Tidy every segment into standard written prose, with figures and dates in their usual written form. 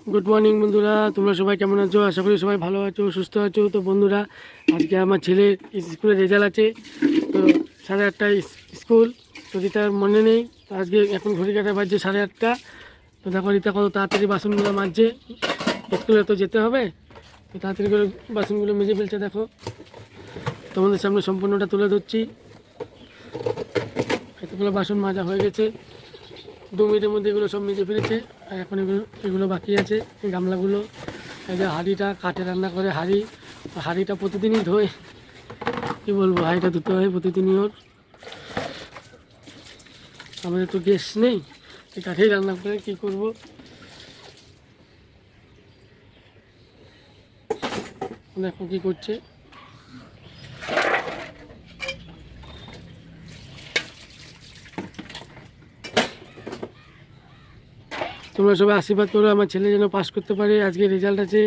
Good morning বন্ধুরা, তোমরা সবাই কেমন আছো? আশা করি সবাই ভালো আছো, সুস্থ আছো। তো বন্ধুরা, আজকে আমার ছেলের স্কুলের রেজাল্ট আছে। তো 8:30টায় স্কুল। তো রিতার মনে নেই, তো আজকে এখন ঘড়ি কাটা বাজছে 8:30। তো দেখো রিতা কত তাড়াতাড়ি বাসনগুলো মাজছে, স্কুলে তো যেতে হবে। তো তাড়াতাড়ি করে বাসনগুলো মেজে ফেলছে। দেখো, তোমাদের সামনে সম্পূর্ণটা তুলে ধরছি। এতগুলো বাসন মাজা হয়ে গেছে, 2 মিনিটের মধ্যে এগুলো সব মেজে ফেলেছে। আর এখন এগুলো বাকি আছে, এই গামলাগুলো। এই যে হাঁড়িটা, কাঠে রান্না করে হাঁড়ি, হাঁড়িটা প্রতিদিনই ধোয়। কী বলবো, হাঁড়িটা ধুতে হয় প্রতিদিনই ওর। আমাদের তো গ্যাস নেই, এই কাঠেই রান্না করে কী করব। দেখো কী করছে। তোমরা সবাই আশীর্বাদ করো, আমার ছেলে যেন পাস করতে পারে। আজকে রেজাল্ট আছে।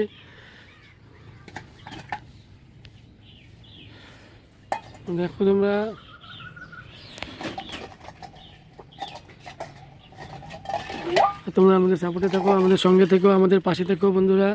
দেখো তোমরা, তোমরা আমাদের সাপোর্টে থাকো, আমাদের সঙ্গে থেকো, আমাদের পাশে থেকো বন্ধুরা।